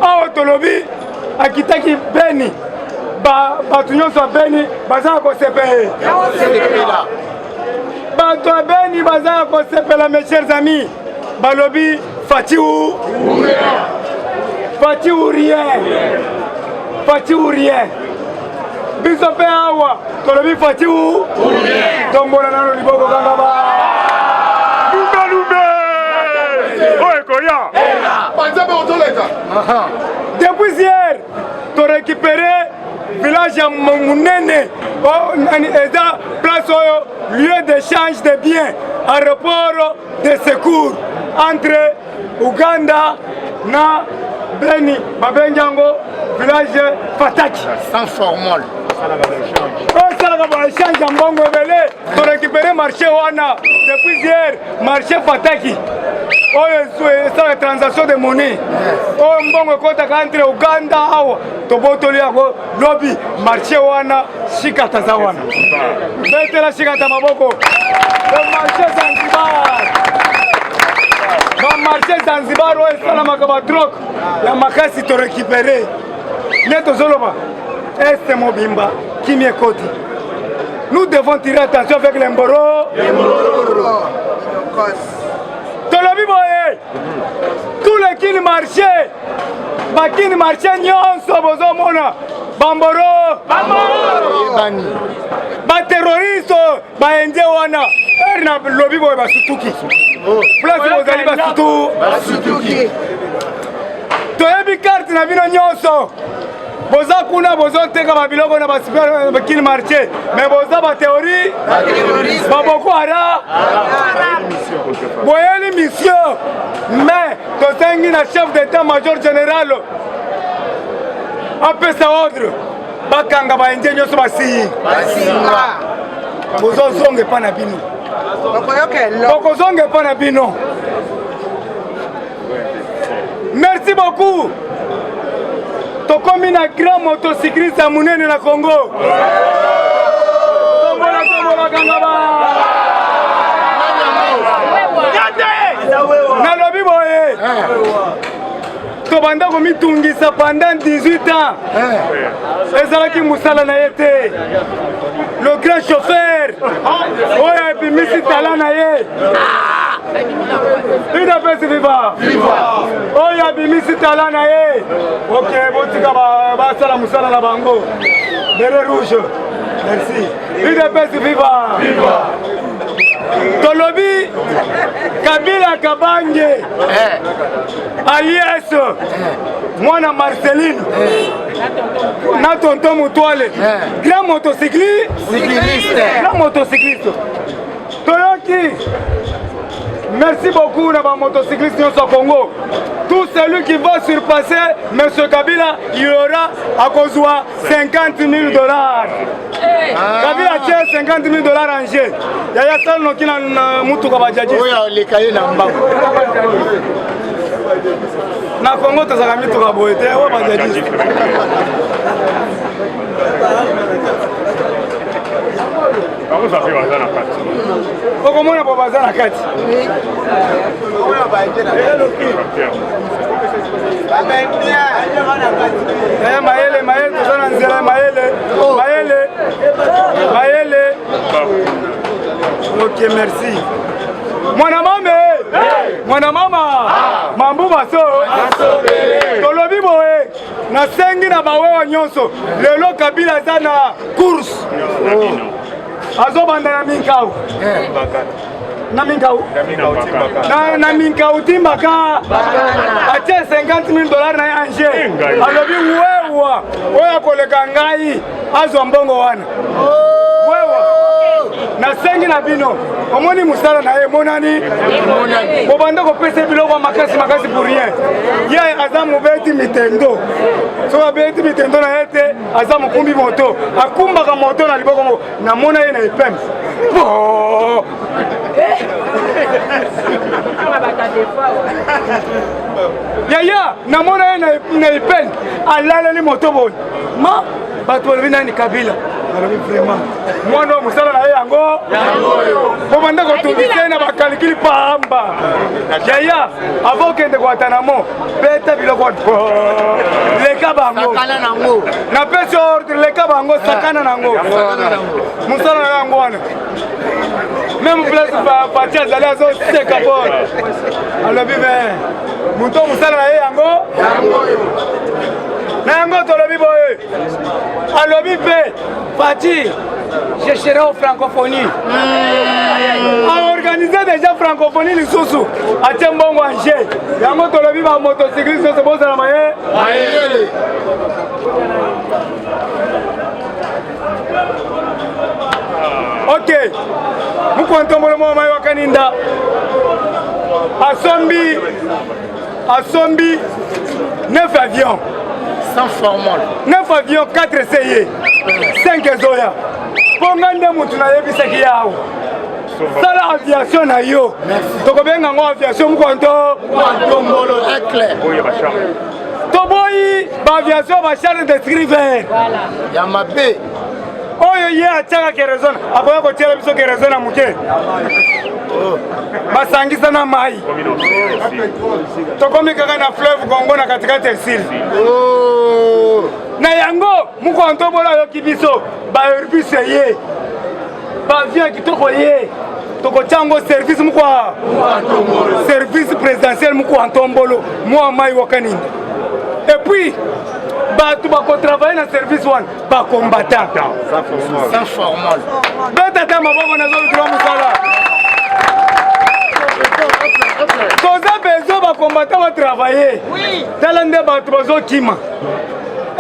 awa tolobi akitaki Beni bato nyonso Beni bazala kosepela bato Beni bazala kosepela. Mes chers amis, balobi Fati ou rien biso pe awa tolobi Fati ou tombola nano liboko kanga ba depuis hier tu récupéré village ya Munene eza place oyo lieu d'échange de biens, aéroport de secours entre Uganda na Beni babenjango village Fataki sans formol. Échange en bongo belé tu récupéré marché wana depuis hier marché Fataki. C'est la transaction de monnaie. Oh, mbongo kota entre Uganda awa tobotoli yako lobby marché wana shikata za wana. Betela shikata maboko. Le marché Zanzibar. Ba marché Zanzibar o esala makaba drogue. Ya makasi to récupérer. Neto zoloba. Este mobimba kimie koti. Nous devons tirer attention avec les mboro. Tolobi boye, tous les kini marché, bakini marché nyonso bozo mona, bamboro, ba terroriste, ba ende wana, erna lobi boye basutuki. Place bozali basutuki. Toyebi carte na bino nyonso. Boza kuna bozo teka babiloko na bakini marché, mais boza ba théorie, ba Boko Haram. Boyeli mission, mais totengi na chef d'état-major général apesa ordre bakanga baenje nyonso basi bozozonge pa na bino bokozonge pa na bino. Merci beaucoup. Tokomi na grand motocycliste ya munene na Congo. Tombola kangaba. Nalobi boye. Tobanda komitungisa pendant 18 ans. Ezalaki musala na yete. Le grand chauffeur. Oya bimisi tala na ye. Ida pesi viva. Oya bimisi tala na ye. Ok, botika ba sala musala na bango. Beret rouge. Merci. Ida pesi viva. Tolobi Kabila Kabange alias Mwana Marceline na tonton Mutuale grand motocycliste Toyoki. Merci beaucoup à motocyclistes au Congo. Tout celui qui va surpasser M. Kabila, il aura à cause de 50 000 $. Kabila tient 50 000 $ en jeu. Il y a ça qui n'a mutu kabajaji. Na Congo tazaka mitu kaboete wa bajaji. Okomona po bazana kati. Maele tozana nzela maele. Ok, merci. Mwana mama mambu baso tolobi boye na sengi na bawewa nyonso lelo Kabila za na course azobanda na minkau na minkau timbaka atie 50 000 $ na yanje alobi wewa oya koleka ngai azwa mbongo wana wewa na sengi na bino omoni musala na ye monani bobanda kopesa biloko makasi pour rien ye azamu beti mitendo so beti mitendo na yete azamu kumbi moto akumbaka moto na liboko na mona ye na ipem Yaya namona na ipeni alala ni motobo ma bato nani Kabila alors vraiment moi non musala na yango bomanda ko tubise na bakalikili pamba Yaya avant kende kwa tanamo beta biloko leka bango sakana nango na pesi ordre leka bango sakana nango musala na yango wana même place patia zali azo seka por alors bibe muto musala na yango na yango tolobi boye alobi pe Fati chercherai aux francophonie a organisé déjà francophonie lisusu atie mbongo anje yango tolobi ba motocycliste so bozala maye ok mukontombolo mo mayi wakaninda asombi 9 avions sans formol 9 avions 4 essayés 5 ezoya ponga nde mutu nayebisaki yawo sala aviation na yo tokobenga ngo aviation mukontombolo éclair toboyi baaviation bacharge de scriver ya mabe oyo ye atiaka kerezona akoya kotiela biso kerezona muke basangisa na mai tokomi kaka na fleuve Congo na katikati ya sili na yango mukontombolo ayoki biso baherbise ye baavion kitoko ye tokotiango service mukwa service présidentiel mukwa ntombolo mwa mai wakaninda et puis bato bakotravaille na service wana bakombatant sans formol betata maboko nazolukila mosala toza besoin bakombatant batravaille tala nde bato bazokima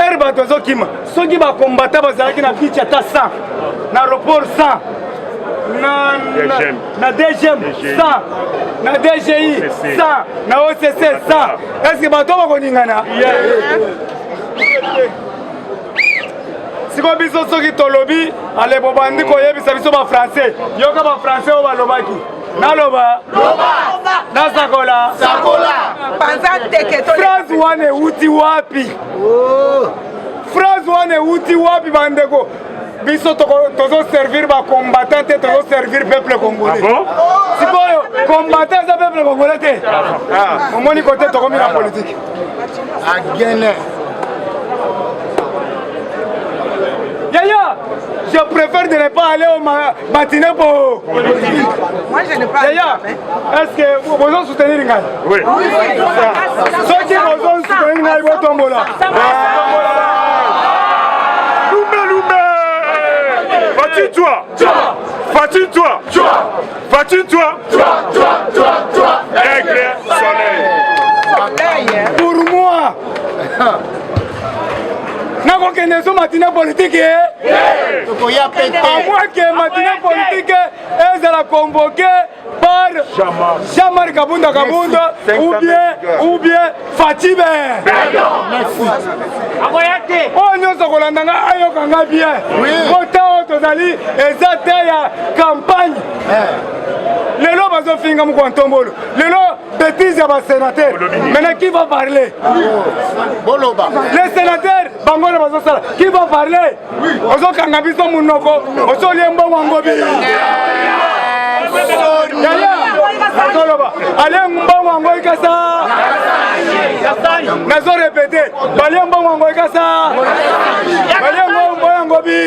ere bato bazokima soki bakombatant bazalaki na bici ata 100 na aéroport 100 na DGM 100 na DGI 100 na OCC 100 est-ce que bato bakoningana siko biso soki tolobi alebo bandi koyebisa biso bafrançais yoka bafrançais oyo balobaki naloba nasakola phrase wana euti wapi phrase wana euti wapi bandeko biso tozoservir bacombattant te tozoservir peuple congolais sikoyo combattant eza peuple congolais te omoni kote tokomi na politique agene Yaya, je préfère de ne pas aller au matinée pour... Moi, je ne pas. Yaya, est-ce que vous pouvez soutenir Ngai? Oui. Ceux qui vont soutenir Ngai, vous tombez là. Fatine-toi. Fatine-toi. Fatine-toi. Aigle, soleil. Pour moi, n'a qu'une so matinée politique, à moins que matinée politique est la convoquée par Jamar Kabunda Kabunda ou bien Fatime. Oh nous sommes Holandanga ayokanga bien. Autant tozali ezate ya campagne. Lelo bazo finga mukontombolo. Lelo bêtise ya ba sénateur. Maintenant qui va parler? Boloba. Les sénateurs bango na bazo sala. Qui va parler? Ozo kanga biso munoko. Ozo liembo wangobi. Yaya. Azoloba. Ale mbongo wango ikasa. Nazo répéter. Bale mbongo wango ikasa. Bale mbongo wangobi.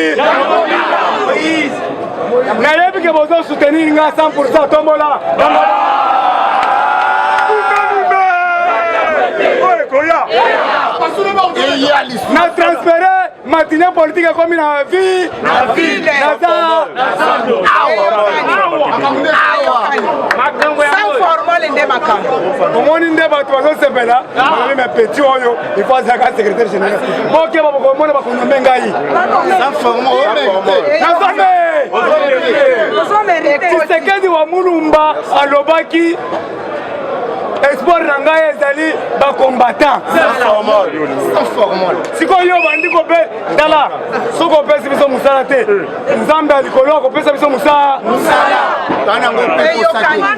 Nayebi ke bozo soutenir nga 100% tombola. Na transféré matinée politique comme na vie. Sans formol inde makambo. Omoni nde bato bazosepela me petit oyo il faut azaka secrétaire général boke bakomona bakonombe ngai Tshisekedi wa Mulumba alobaki espoir na ngai ezali bacombattant Sans formol. sikoyo bandi kope tala soki opesi biso mosala te nzambe ya likolo akopesa biso mosala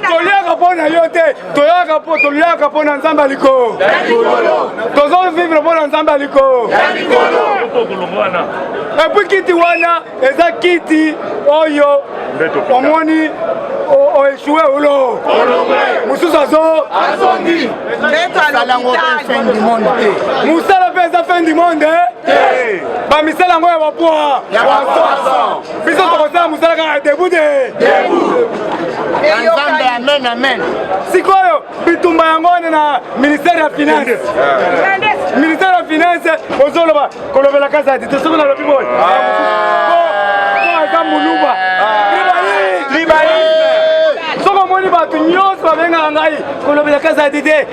toliaka mpo na yo te toliaka mpo na nzambe ya likolo tozovivre mpo na nzambe ya likolo epui kiti wana eza kiti oyo omoni oeshue ulo mosusu azongi mosala mpe eza fin du monde bamisala yango ya bapwa biso tokosala mosala kaka debu te sikoyo bitumba yango wana na ministère ya finance ministère ya finance ozoloba kolobela kazadi te soki nalobi boye po aza moluba soki omoni bato nyonso babengaka ngai kolobela kazadi te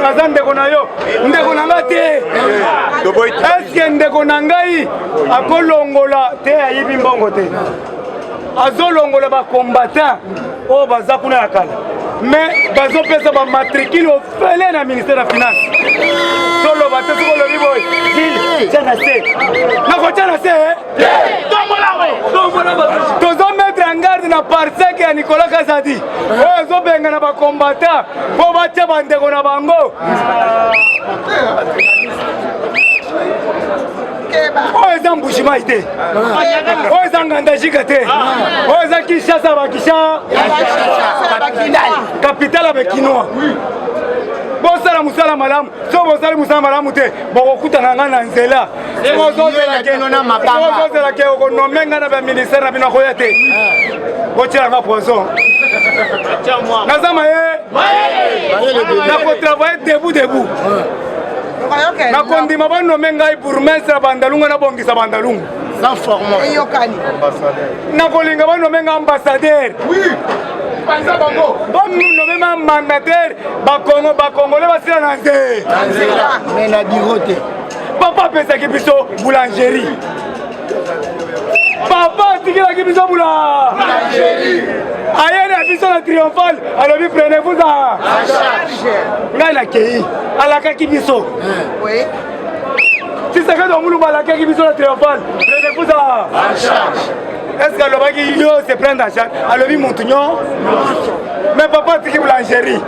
aza ndeko na yo ndeko na nga te eske ndeko na ngai akolongola te ayibi mbongo te azolongola bacombattant oyo baza kuna ya kala mais bazopesa bamatricule ofele na ministère ya finance toloba te soki olobi boye tia na se nakotia na se tozomettre en garde na parseke ya Nicolas Kazadi oyo ezobenga na bacombattant mpo batia bandeko na bango oyo eza mbushimai te oyo eza ngandajika te oyo eza Kinshasa bakisha kapitale ya bakinois bosala mosala malamu soki bosali mosala malamu te bokokutana ngai na nzela ozozelake okonome ngai na baministère na bino akoya te botielanga poison nazama ye nakotravaille debu nakondima banome ngai bourgmestre bandalungu nabongisa bandalungu nakolinga banome ngai ambassadeur banome ma mandataire bakongole basila na nzela papa apesaki biso boulangerie papa atikilaki biso boulangerie ayeni ya biso na triomphal alobi prenez-vous a ngai nakei alakaki biso Tshisekedi omulumba alakaki biso na triomphal prenez-vous a est-ce que alobaki yo se prendre en charge alobi mutu nyo mais papa atiki boulangerie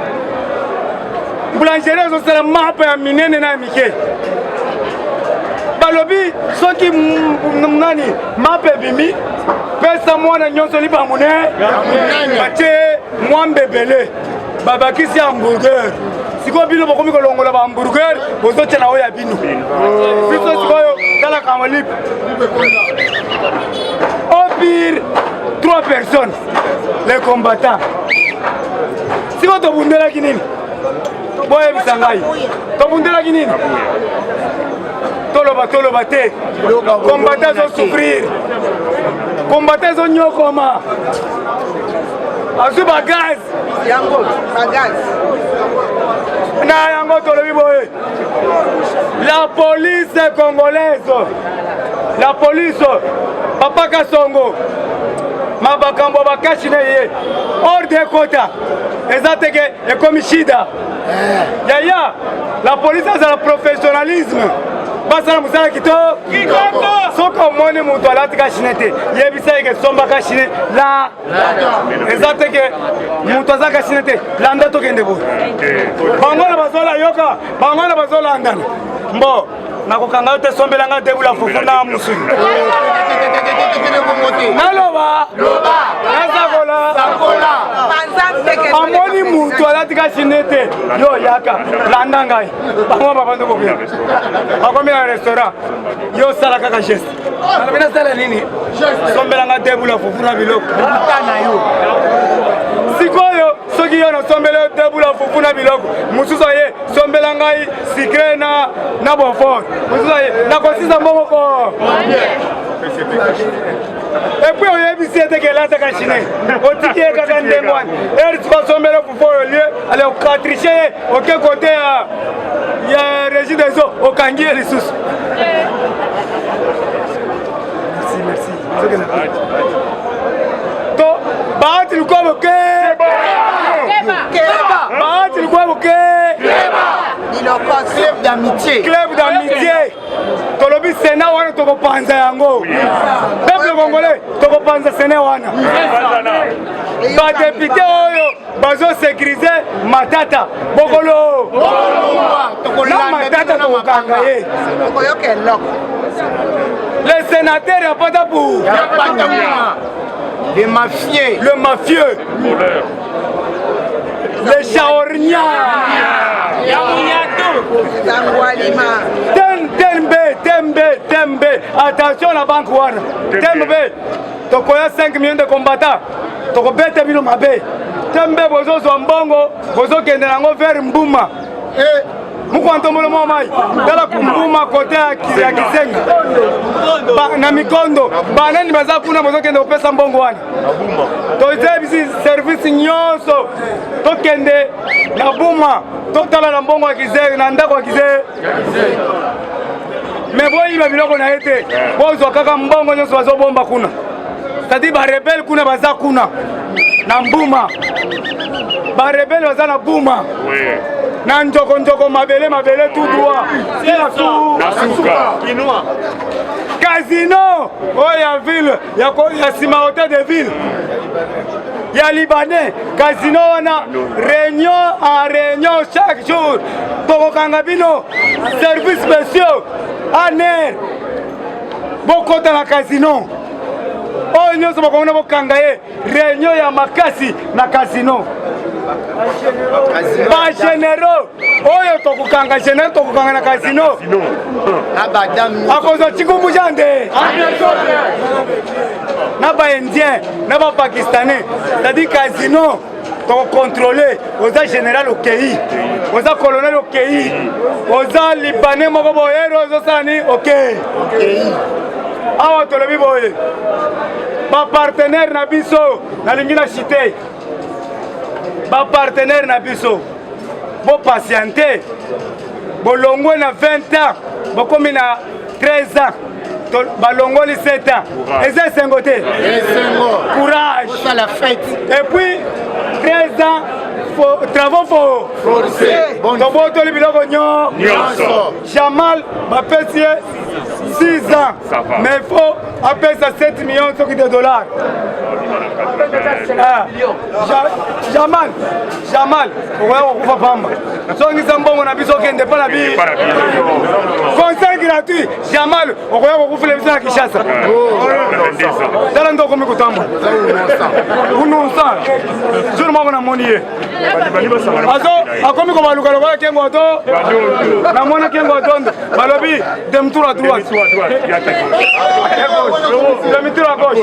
ezosala mapa ya minene na ya mike balobi soki nani mapa ebimi pesa mwana nyonso liba mune batie mwa mbebele babakisi hamburger sikoyo bino bokomi kolongola bahamburger bozotia na oyo ya bino biso sikoyo talaka molipe au pire 3 personnes les combattants sikoyo tobundelaki nini boyebisa ngai tobundelaki nini toloba te combattant ezosouffrir combattant ezonyokoma azwi bagaz na yango tolobi boye la police congolaise la police papa Kasongo mabakambo bakashine ye hors de quota eza teke ekomi shida yaya la police azala professionnalisme basala mosala kitoko soki omoni moto alati kashine te yebisa eke somba kashine la eza teke moto aza kashine te landa tokende boye bangwana bazola yoka bangwana bazolandana mbo nakokanga yo te sombelanga debula fufu na musuni naloba nasakola amoni mutu alati kashine te yo yaka landa ngai bango babando kokuya bakomi na restaurant yo sala kaka geste alobi nasala nini sombelanga debula fufu na biloko na yo sikoyo soki yo nasombela yo debula fufu na biloko mosusu aye sombela ngai sikre na bonfort mosusu aye nakosisa mbongoko epui oyebisi ete kelataka chine otiki ye kaka ndenge wana eri tukasombela fufu oyo lie ale okatriche ye oke kote ya régie des eaux okangi ye lisusu to baati lukobo ke Bahati Lukwebo ke club d'amitié. Club d'amitié. Tolobi Sénat wana tokopanza yango. Peuple congolais tokopanza Sénat wana. Ba député oyo bazo sécuriser Matata. Bokolo. Na Matata tokokanga ye. Les sénateurs ya pas pour. Les mafieux. Le mafieux. Les chaorniens. Tembe. Attention la banque wana. Tembe. Tokoya 5 millions de combattants. Tokobete bino mabe. Tembe bozo zombongo, bozo kende nango vers Mbuma. Mukwantomolo momai. Dala kumbuma kote ya Kisenga. Na Mikondo. Banani baza kuna bozo kende opesa mbongo wana. Toite service nyonso. Tokende na Buma. Totala na mbongo ya Kisenga na ndako ya Kisenga. Mais boyi ba biloko na ete. Bozo kaka mbongo nyonso bazo bomba kuna. C'est-à-dire ba rebelle kuna baza kuna. Na Mbuma. Ba rebelle baza na Buma. Oui. Na njoko mabele tout droit. Casino. Oh ya ville, ya sima hôtel de ville. Ya Libanais, casino wana réunion en réunion chaque jour. Toko kangabino services spéciaux. Aner. Boko dans la casino. Oh nyonso bakona bokanga ye réunion ya makasi na casino. Ba généraux oyo tokukanga généraux tokukanga na casino. Akozo chikumbu jande. Na ba indien, na ba pakistanais. C'est-à-dire casino toko contrôler oza général au pays. Oza colonel au pays. Oza libanais moko boyero oza sani OK. Awa tolobi boye. Ba partenaire na biso na lingina cité. Ba partenaire na biso. Bo patienter. Bo longwe na 20 ans, bo komi na 13 ans. Ba longoli 7 ans. Et ça c'est un côté. Courage. Ça la fête. Et puis 13 ans travaux forcés. Tobo toli biloko nyonso. Jamal ba pesi 6 ans. Mais il faut appeler ça 7 millions de dollars. Jamal, on va pas. Songi Zambongo na biso kende pa na bi. Conseil gratuit. Jamal, on va vous faire le Kinshasa. Dala ndo komi kutamba. Unonsa. Jour mo na monier. Azo akomi ko baluka lokola kengo to. Na mona kengo tondo. Balobi dem tour à droite. Dem tour à gauche.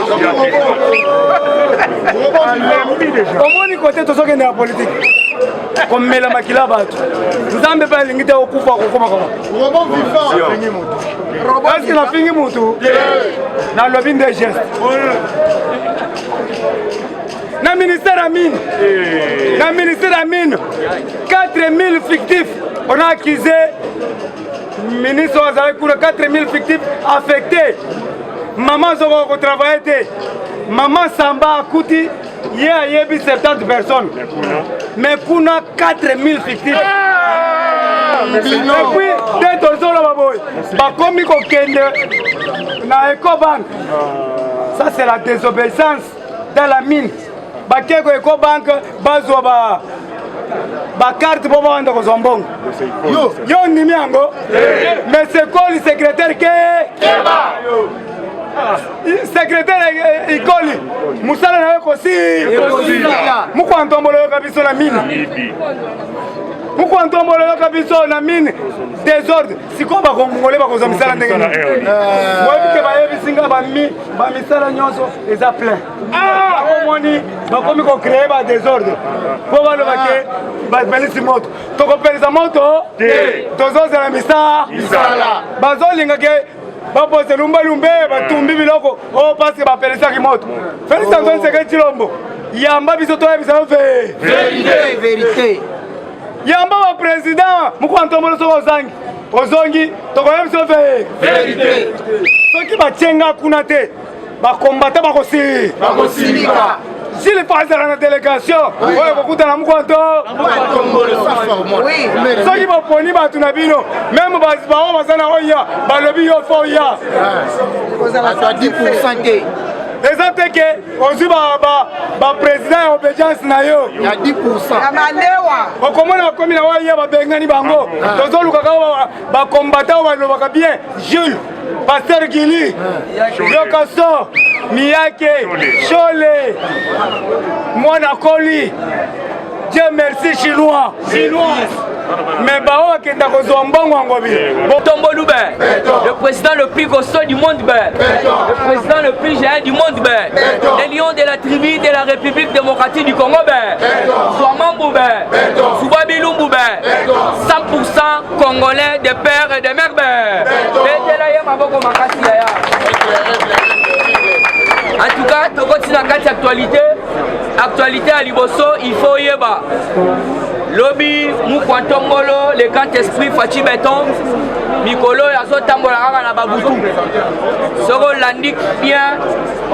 Omoni côté to soke na politique. Comme mela makila batu. Nzambe pa lingita okufa kokoma koma. Robot vivant. Est-ce qu'il a fini mutu? Na lobi des gestes. Na ministère Amine. Na ministère Amine. 4000 fictifs. On a accusé ministre Azali pour 4000 fictifs affectés. Maman Zoko travaillait. Maman Samba Akuti. Il y a 70 personnes. Mais pour 4000 fictifs. Et puis, dès que na Ecobank. Ça, c'est la désobéissance dans la mine. Bakeko Ecobank, Bazoba. Carte pour vendre aux zombons. Yo, Nimiango. Mais c'est quoi le secrétaire qui secrétaire Ikoli Moussala na aussi Mukwantombolo kabiso na mine Mukwantombolo kabiso na mine désordre siko ba kongolé ba kozo misala ndenge webike ba yebisinga ba misala nyonso eza plein omoni ba komi ko créer ba désordre po balo bake ba belisi moto toko pelisa moto tozoza na misala bazolinga ke Bapose lumba-lumbe, batumbi biloko, oh parce que bapelisa ki moto. Félix Antoine Tshisekedi Tshilombo, yamba biso toya biso fe. Vérité. Yamba wa président, mukwantomolo soko ozongi, tokoya biso fe. Vérité. Soki bachenga kuna te, bakombata bakosilika. Gilles passe dans la délégation. Oui, beaucoup de l'amour. Oui. Ceux qui vont prendre bateau nabino, même bazao bazana oya, balobi yo foya. À 10% té. Exemple que aussi ba président obédience na yo. Il y a 10%. Amanewa. Okomona bakomi na oya babengani bango. Tozo lukaka ba combattant ba lobaka bien. Jules, Pasteur Gili, Yokaso, Miyake, Chole, Mwana Koli. Dieu merci chinois. Mais bao kenda kozwa mbongo ngobi. Tombo Loube, le président le plus costaud du monde, le président le plus géant du monde, les lions de la tribu de la République démocratique du Congo, Swamambu, Soubabilumbu, 100% congolais de père et de mère. En tout cas, tu continues à cette actualité à Liboso, il faut y aller. Lobby, Moukwantombolo, le grand esprit Fachi Beton, Mikolo, Yazo Tambola na Babutu. Soro l'indique bien,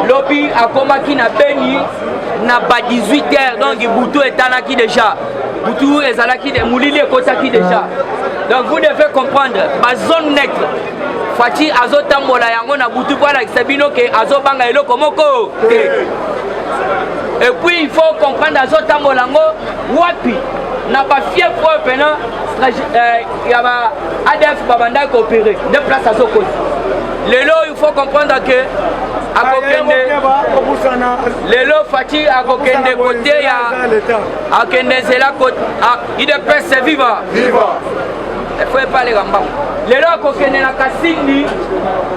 Lobby a combattu na Beni, na ba 18h, donc Boutou est anaki déjà. Boutou est anaki de Moulili et Kotaki déjà. Donc vous devez comprendre, ma zone nette, Fachi Azo Tambola Yango na Boutou pour la Sabino que Azo Banga Elo Komoko. Et puis il faut comprendre Azo Tambola Yango, Wapi. N'a pas fier pour eux, il y a ADF Babanda qui opéré, deux places à Sokot. Lelo, il faut comprendre que à Kokende, Lelo Fati à Kokende côté, à Kende Zela côté, il est prêt, c'est vivant. Il ne faut pas les gambas. Lelo à Kokende na Kasindi,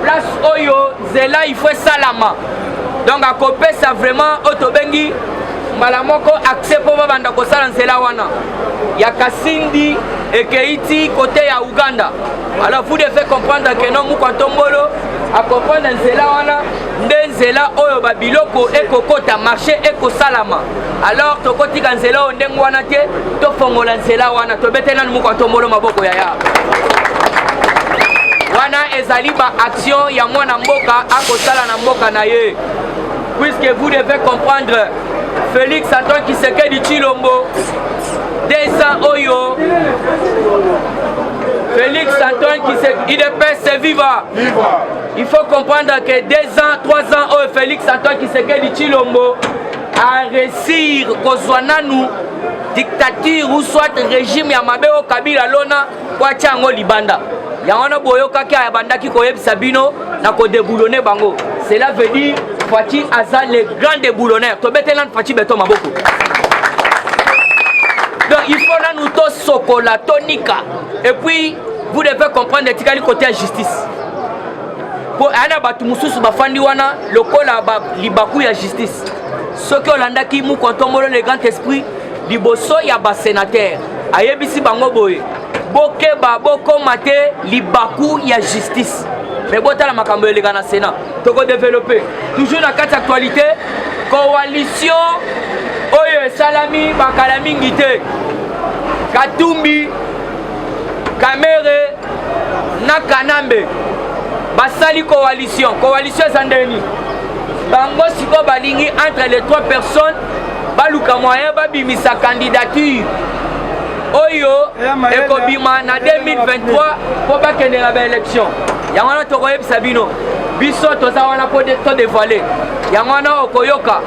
place Oyo, Zela, il faut Salama. Donc à Kopé, c'est vraiment Otobengi. Malamoko accepte pour banda ko sala nzela wana ya Kasindi et Keiti côté ya Uganda. Alors vous devez comprendre que non Mukwantombolo a comprendre nzela wana nzela oyo ba biloko ekokota marché ekosalama. Alors tokotika nzela ondengo wana te to fongola nzela wana to betena Mukwantombolo maboko ya wana ezali ba action ya mwana mboka akosala na mboka na ye. Puisque vous devez comprendre Félix Antoine Tshisekedi Tshilombo 200 Oyo Félix Antoine Tshisekedi IDPS c'est vivant. Il faut comprendre que 2 ans, 3 ans Oyo Félix Antoine Tshisekedi Tshilombo a réussi Kozwananu dictature ou soit régime ya Mabeo Kabila Lona kwa chango libanda. Yangona boyoka ki abandaki koyebisa bino na ko déboulonner bango. Cela veut dire Fachi Aza les grands déboulonneurs. Tobetelan Fachi Beton Maboko. Donc il faut là nous tous sokola tonika. Et puis vous devez comprendre que tikali côté la justice. Pour ana batu mususu bafandi wana lokola ba libaku ya justice. Ce que Olanda ki mu kontombolo le grand esprit liboso ya ba sénateur. Ayebisi bango boye. Bokeba boko mate libaku ya justice. Mais bota la makambo les gars na Sénat. Toko développer. Toujours dans quatre actualités. Coalition Oye Salami Bakalami Ngite. Katumbi Kamere Nakanambe. Basali coalition. Coalition Zandeni. Bango siko balingi entre les 3 personnes. Baluka moyen babimisa candidature. Oyo ekobima na 2023 pour bakende na ba élection. Yangwana tokoyeb sabino biso toza wana po to dévoiler. Yangwana okoyoka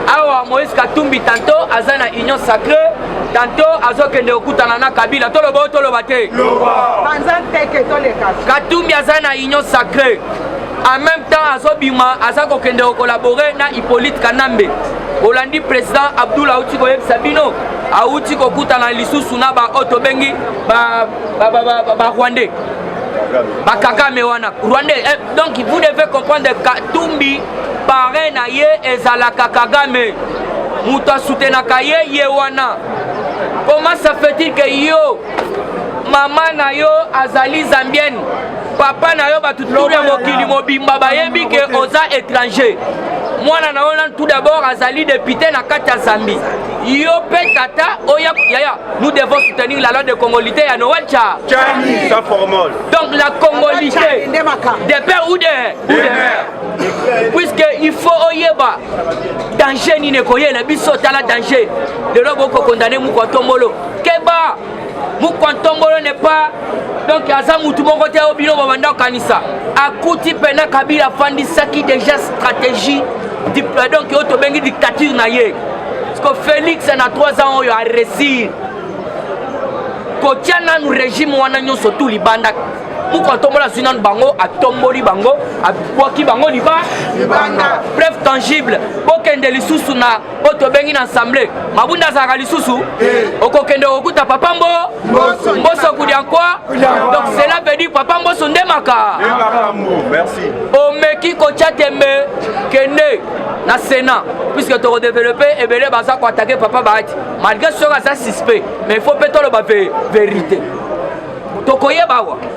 awa Moïse Katumbi tantôt azana union sacrée, tantôt azokende okutana na Kabila toloba toloba te. Katumbi azana union sacrée. En même temps azobima azako kende collaborer na Hippolyte Kanambe. Olandi président Abdoulaye Outiko yeb sabino auti kokutana lisusu na ba otobengi ba Rwandais ba Kagame wana Rwandais. Donc vous devez comprendre Katumbi parrain na ye ezalaka Kagame muto soutenaka ye wana. Comment ça fait-il que yo maman na yo azali zambienne, papa na yo batuturi mokili mobimba bayebi ke oza étranger. mwana na ona tout d'abord azali député na kati ya Zambie. Yo pe tata oya yaya, nous devons soutenir la loi de congolité ya Noël Tcha. Tchani, ça formule. Donc la congolité des pères ou des mères. Puisque il faut oyeba danger ni ne koye le biso tala danger. De l'homme ko condamné mu Tombolo. Keba mu Tombolo n'est pas donc aza mutu moko te obino babanda kanisa. Akuti pena Kabila fandi saki déjà stratégie donc yo to bengi dictature na ye. Parce que Félix na 3 ans yo a réussi. Kotiana nous régime wana nyonso tout libanda. Pourquoi tombola sunan bango a tomboli bango a boki bango libanda. Preuve tangible. Bokende lisusu na otobengi na assemblée. Mabunda zaka lisusu. Okokende okuta papa mboso kudia quoi? Donc cela veut dire papa mboso ndemaka. Merci. Omeki kotia tembe kende na Sénat puisque tu redévelopper et belé baza ko attaquer papa Bahati. Malgré ce que ça suspect, mais il faut peut-être le vérité.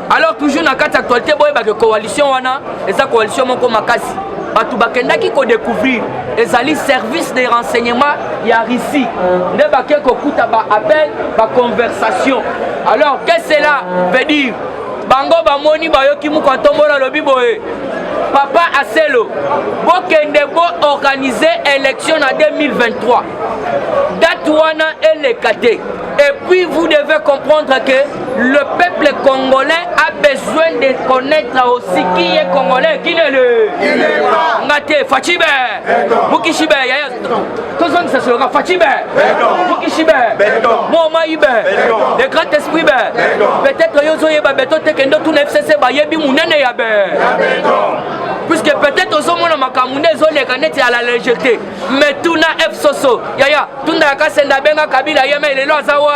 Alors toujours dans cette actualité la coalition wana et sa coalition moko makasi batu bakendaki ko découvrir ezali service de renseignement ya ici nde baké ko kuta ba appel ba conversation. Alors qu'est-ce que cela veut dire? Bango ba moni ba yoki mu ko tombola lobi boye papa Aselo bokende bo organiser élection en 2023 date wana elle kate. Et puis vous devez comprendre que le peuple congolais a besoin de connaître aussi qui est congolais, qui est le Ngate, Fachibe, Mukishibe, Tozong ça sera Fachibe, Mukishibe, Moma Ibe, le grand esprit, peut-être Yozo Yeba Beto Tekendo tout FCC Bayebi Mounene Yabe. Puisque peut-être aux hommes Makamune Zone Kaneti à la légèreté, mais tout na F Soso, Yaya, tout na Kasenda Benga Kabila Yeme, les Lozawa.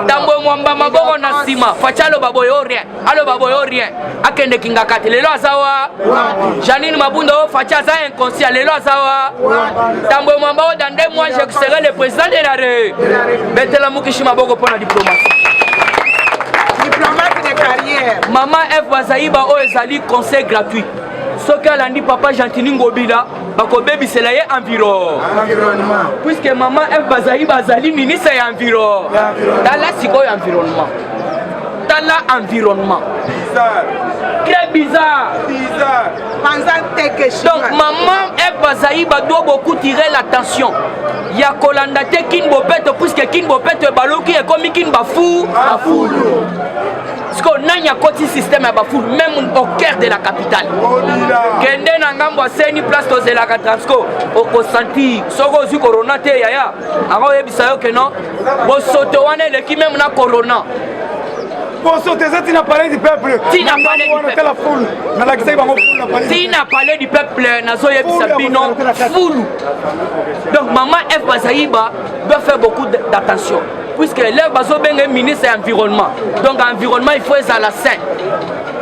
Dambo mwamba maboko na sima fachalo baboyo rien alo baboyo rien akende kinga kati lelo azawa Janine Mabundo fachaza inconscient lelo azawa dambo mwamba dans 2 mois je serai le président de la betela mukishi maboko pour la diplomatie diplomate de carrière. Maman F Bazaïba o ezali conseil gratuit. Ce qu'elle a dit papa Gentini Ngobila, bako baby c'est là environnement. Puisque maman F Bazaïba Bazali ministre et environnement. Dans la siko environnement. Dans la environnement. Bizarre. Très bizarre. Donc maman F Bazaïba doit beaucoup tirer l'attention. Il y a Kolandate Kinbopet puisque Kinbopet Baloki est comme Kinbafou. Parce qu'on a un système à Bafoul, même au cœur de la capitale. Kende Nangambo a une place de la Transco, au Constanti, Sogo Zu Corona, Yaya, alors Ebisayo que non, au Sotoane, l'équipe même na Corona. Bon, tu n'as parlé du peuple. Tu n'as parlé du peuple. Tu n'as parlé du peuple, Nazo Ebisabino, foule. Donc, maman F. Bazaïba doit faire beaucoup d'attention. Puisque l'air Bazobeng est ministre de l'environnement. Donc, environnement, il faut être à la saine.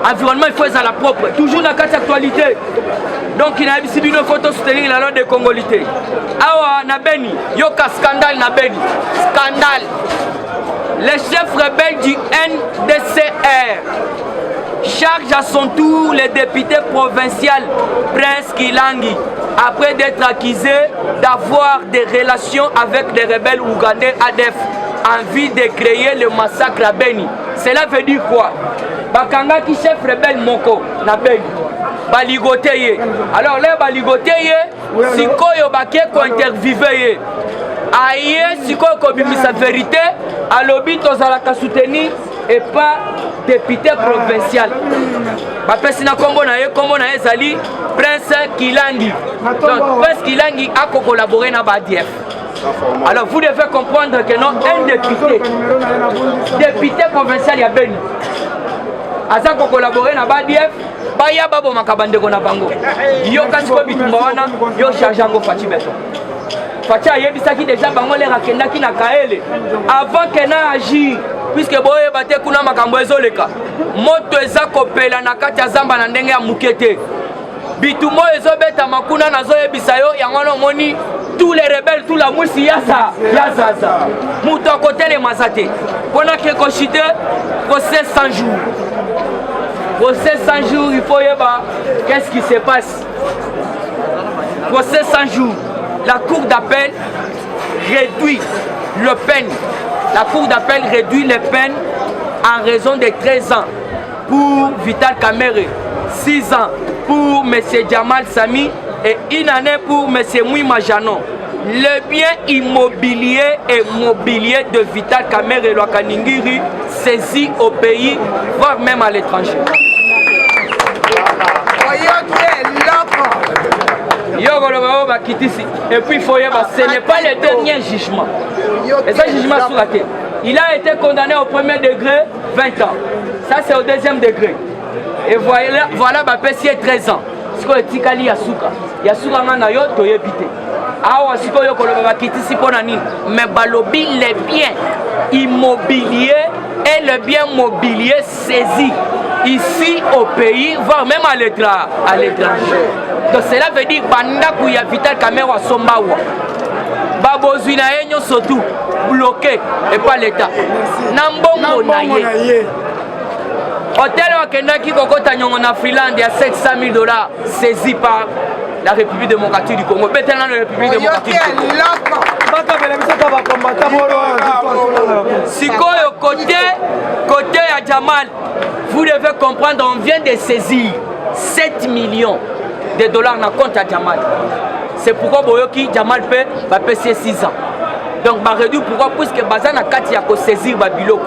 Environnement, il faut être à la propre. Toujours dans cette actualité. Donc, il y a une photo soutenir la loi de congolité. Awa, Nabeni, Yoka scandale, Nabeni. Scandale. Les chefs rebelles du NDCR chargent à son tour les députés provinciaux Prince Kilangi après d'être accusé d'avoir des relations avec les rebelles ougandais ADF en vue de créer le massacre à Beni. Cela veut dire quoi? Bakanga qui chef rebelle Moko na Beni. Baligoteye. Alors là baligoteye, sikoyo baké ko interviewé. Aïe, sikoyo ko bimisa vérité, alobi tozalaka soutenir et pas député provincial. Bapesina kombo na ye zali Prince Kilangi. Donc Prince Kilangi a collaboré na BADF. Alors vous devez comprendre que non, un député provincial ya Beni. Aza ko collaborer na BADF, baya babo makabandeko na bango. Yo kasiko bitumba wana, yo chargeango Fachi Beton. Fachi ayebisaki déjà bango le rakendaki na Kaele avant que na agir. Puisque boye bate kuna makambo ezoleka moto eza kopela na kati ya zamba na ndenge ya mukete bitumo ezobeta makuna nazoyebisa yo yango no moni tous les rebelles tout la mwisi yaza muto akotele mazate pona ke koshite procès 100 jours. Procès 100 jours, il faut yeba qu'est-ce qui se passe. procès 100 jours. La cour d'appel réduit le peine. La cour d'appel réduit les peines en raison de 13 ans pour Vital Kamerhe, 6 ans pour M. Jamal Sami et 1 année pour M. Mouima Janon. Le bien immobilier et mobilier de Vital Kamerhe Lwakaningiri saisi au pays, voire même à l'étranger. Et puis ce n'est pas le dernier jugement. Et ce jugement sous la tête. Il a été condamné au premier degré 20 ans. Ça c'est au deuxième degré. Et voilà Bapesi 13 ans. Ce que Tikali Yasuka. Yasuka ngana yo toyebite. Awa siko yo koloba bakitisi pona nini. Mais balobi les biens immobiliers et le bien mobilier saisi ici au pays, voire même à l'étranger. Donc cela veut dire que ya Vital Kamerhe Sombawa. Babozui na enyo surtout bloqué et pas l'État. Nambongo na ye. Hôtel Wakendaki Kokota Nyongo na Freeland, il y a 700 000 $ saisis par la République démocratique du Congo. Maintenant la République démocratique du Congo. Sikoyo côté à Jamal, vous devez comprendre, on vient de saisir 7 millions de dollars dans le compte à Jamal. C'est pourquoi Boyoki Jamal peut passer 6 ans. Donc réduit pourquoi puisque Bazana Kati a saisir Babilo.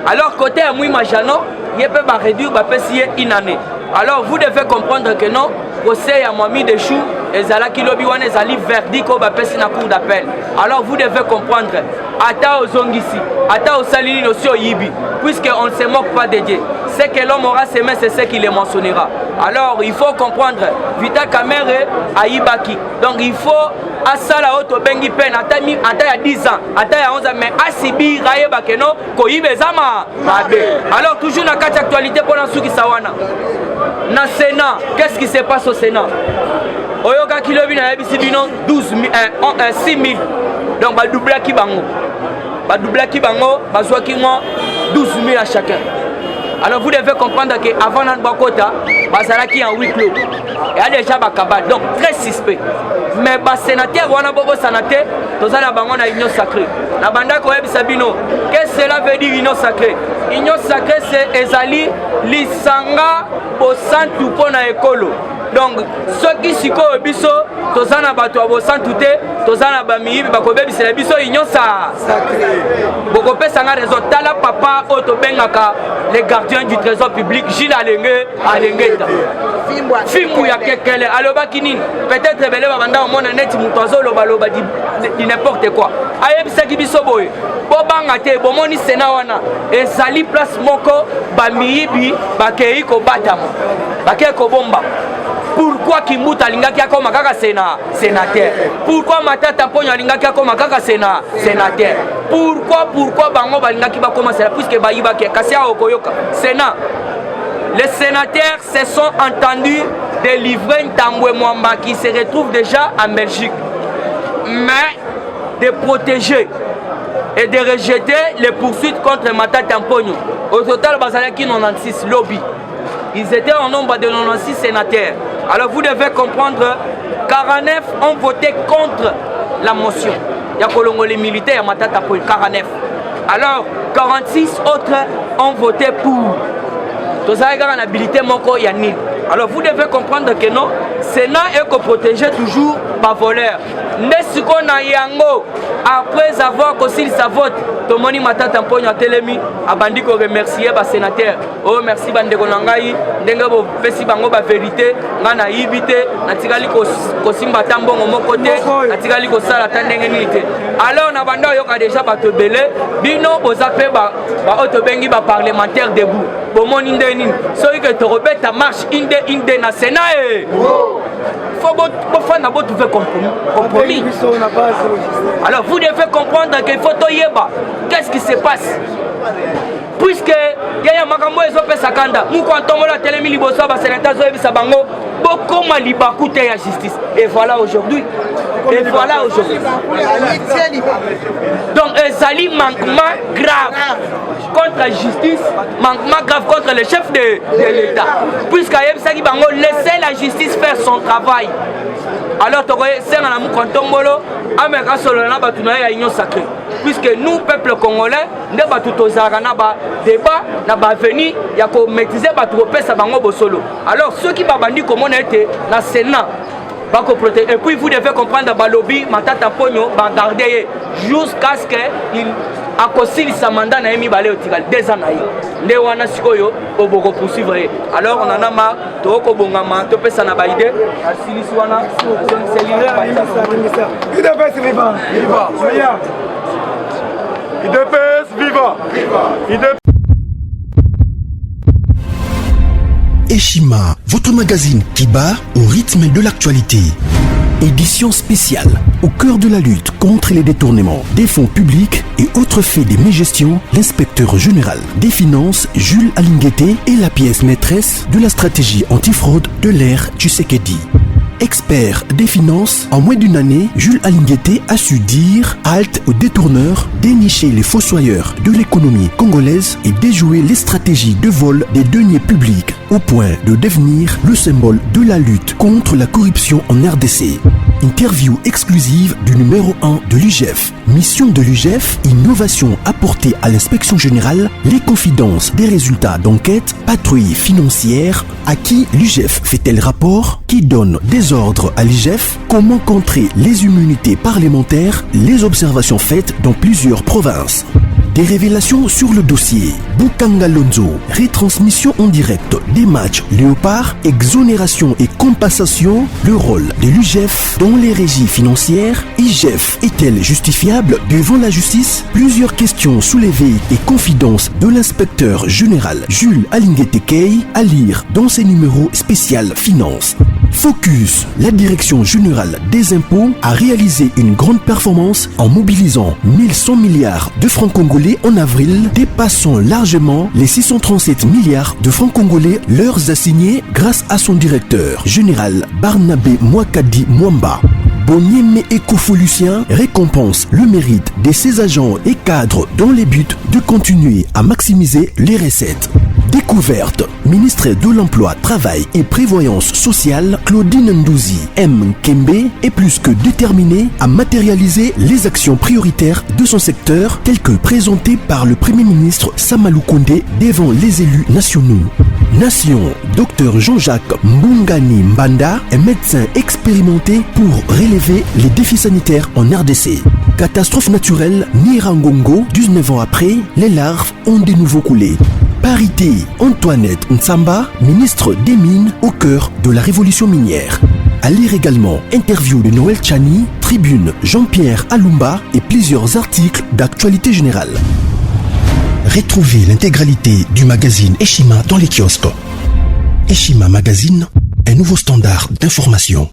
Alors côté à Mouima Janon, il peut réduire passer 1 année. Alors vous devez comprendre que non, procès à Mami de Chou et Zalaki Lobiwan et Zali verdict au passer dans la cour d'appel. Alors vous devez comprendre, Ata aux Zongisi, Ata aux Salini aussi au Yibi, puisqu'on ne se moque pas de Dieu. C'est que l'homme aura ses mains, c'est ce qu'il les mentionnera. Alors il faut comprendre, Vital Kamerhe à Ibaki. Donc il faut à ça la haute bengi pen, Ata il y a 10 ans, Ata il y a 11 ans, mais à Sibi, Raye Bakeno, Koyibezama. Alors toujours dans la actualité pour Nansuki Sawana. Dans le Sénat, qu'est-ce qui se passe au Sénat? Oyoka Kilobi na yebisi bino 6 000. Donc ba double ki bango. Ba double ki bango, ba zwa ki mo 12 000 à chacun. Alors vous devez comprendre que avant nan bakota, bazala ki en huis clos. Il y a déjà ba kabal. Donc très suspect. Mais ba sénateur wana bobo sénateur, tozala bango na union sacrée. Na banda ko yebisa bino, qu'est-ce que cela veut dire union sacrée? Union sacrée c'est ezali lisanga bosantu pona ekolo. Donc ceux qui siko biso tozana bato abo santuté tozana bamiyibi bakobebisela biso union sacrée. Boko pesa nga raison tala papa oto bengaka les gardiens du trésor public Gilles Alengeta. Fimbu ya kekele alobaki nini? Peut-être belé babanda omona neti mutozo loba di n'importe quoi. Ayebisaki biso boye. Bobanga te bomoni sena wana ezali place moko bamiyibi bakei ko batama. Bakei ko bomba. Pourquoi Kimbuta alingaki akoma kaka sénateur? Pourquoi Matata Ponyo alingaki akoma kaka sénateur? Pourquoi bango balingaki bakoma sénateur? Puisque bayibaki kasi aokoyoka Sénat. Les sénateurs se sont entendus de livrer Ntambwe Mwamba qui se retrouve déjà en Belgique. Mais de protéger et de rejeter les poursuites contre Matata Ponyo. Au total, bazalaki 96 lobby. Ils étaient en nombre de 96 sénateurs. Alors vous devez comprendre, 49 ont voté contre la motion. Il y a les militaires, Matata Ponyo, 49. Alors 46 autres ont voté pour. Tous les gars en habilité, alors vous devez comprendre que non, Sénat est protégé toujours par voleur. Nesiko na yango, après avoir consigné sa vote, Tomoni Matata Ponyo a télémi, a bandi ko remercier ba sénateur. Oh merci bande konangai, ndenga bo pesi bango ba vérité, ngana yibité, na tikali ko simba tambongo mokote, na tikali ko sala tandenge nité. Alors na banda yoka déjà ba te belé, bino ozape ba auto bengi ba parlementaire debout. Bomoni ndeni, soki que te rebête ta marche inde na Sénat et faut trouver compromis. Alors vous devez comprendre qu'il faut toyeba. Qu'est-ce qui se passe? Puisque il y a makambo ezope sakanda, nous quand on la télé liboso ba sénateur zo ebisa bango, beaucoup maliba coûte ya justice. Et voilà aujourd'hui. Donc ezali manquement grave contre la justice, manquement grave contre le chef de l'État. Puisqu'il y a tolobisaki bango laissez la justice faire son travail. Alors c'est un amour quand tombolo ameka solo na batu na ya union sacrée. Puisque nous peuple congolais ne batu tozaka na ba débat na ba venir ya ko maîtriser batu ko pesa bango bosolo. Alors ceux qui babandi comment était na Sénat et puis vous devez comprendre balobi matata pogno ba garder jusqu'à ce que il akosili sa mandat na emi balé otikal 2 ans na ye nde wana sikoyo oboko poursuivre. Alors on en a marre toko bongama to pesa na ba idée asilisi wana c'est libre UDPS vivant viva UDPS vivant Eshima, votre magazine qui bat au rythme de l'actualité. Édition spéciale au cœur de la lutte contre les détournements des fonds publics et autres faits de mégestion, l'inspecteur général des finances Jules Alinguete est la pièce maîtresse de la stratégie antifraude de l'ère Tshisekedi. Expert des finances, en moins d'une année, Jules Alinguete a su dire halte aux détourneurs, dénicher les fossoyeurs de l'économie congolaise et déjouer les stratégies de vol des deniers publics au point de devenir le symbole de la lutte contre la corruption en RDC. Interview exclusive du numéro 1 de l'UGF. Mission de l'UGF, innovation apportée à l'inspection générale, les confidences des résultats d'enquête, patrouille financière, à qui l'UGF fait-elle rapport, qui donne des ordres à l'UGF, comment contrer les immunités parlementaires, les observations faites dans plusieurs provinces. Des révélations sur le dossier Bukanga Lonzo, retransmission en direct des matchs Léopard, exonération et compensation, le rôle de l'UGF dans les régies financières, IGF est-elle justifiable devant la justice? Plusieurs questions soulevées et confidences de l'inspecteur général Jules Alinguete Key à lire dans ses numéros spécial Finance. Focus, la direction générale des impôts a réalisé une grande performance en mobilisant 1100 milliards de francs congolais en avril, dépassant largement les 637 milliards de francs congolais leurs assignés grâce à son directeur général Barnabé Mwakadi Mwamba. Bonieme Ekofo Lucien récompense le mérite de ses agents et cadres dans les buts de continuer à maximiser les recettes. Découverte, ministre de l'Emploi, Travail et Prévoyance sociale, Claudine Ndouzi M. Kembe est plus que déterminée à matérialiser les actions prioritaires de son secteur telles que présentées par le Premier ministre Samalou Kondé devant les élus nationaux. Nation, Dr Jean-Jacques Mbungani Mbanda est médecin expérimenté pour relever les défis sanitaires en RDC. Catastrophe naturelle, Nirangongo, 19 ans après, les larves ont de nouveau coulé. Parité, Antoinette Nsamba, ministre des Mines au cœur de la révolution minière. À lire également interview de Noël Tchani, tribune Jean-Pierre Alumba et plusieurs articles d'actualité générale. Retrouvez l'intégralité du magazine Eshima dans les kiosques. Eshima Magazine, un nouveau standard d'information.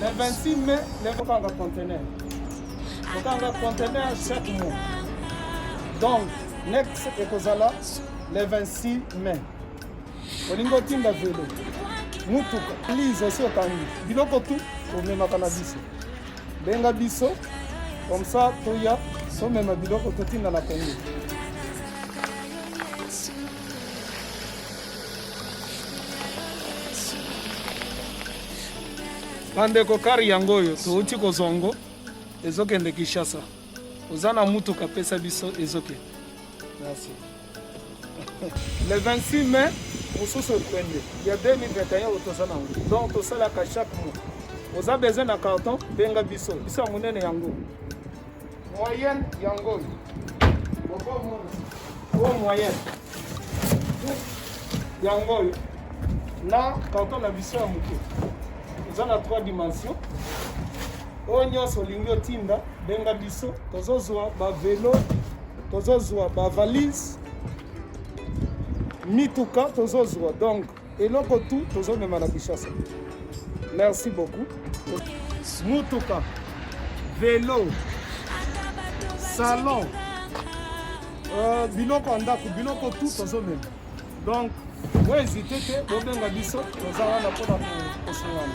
Le 26 mai, les conteneurs. Conteneur chaque mois. Donc, next ekozala le 26 mai. Olingo tinda vélo. Mutuka, please aussi otangi. Biloko tout, omemaka na biso. Benga biso, comme ça, toya, so mema biloko totinda na Congo. Bandeko kari yango oyo touti kozongo ezokende Kinshasa. Ozana mutuka pesa biso ezoke. Merci. Le 26 mai, mosusu okwende. Ya 2021 otosana ngo. Donc tosala ka chaque mois. Oza besoin na carton benga biso. Biso munene yango. Moyenne yango. Bobo moyenne. Yango. Na carton na biso ya muke. Nous avons 3 dimensions. Onyo solingo tinda benga biso tozozwa ba vélo, tozozwa ba valise, mituka tozozwa. Donc eloko tout tozomema na Kinshasa. Merci beaucoup. Mutuka, vélo, salon, biloko andako, biloko tout tozomema. Donc, ouais, hésitez que benga biso tozala na pona ko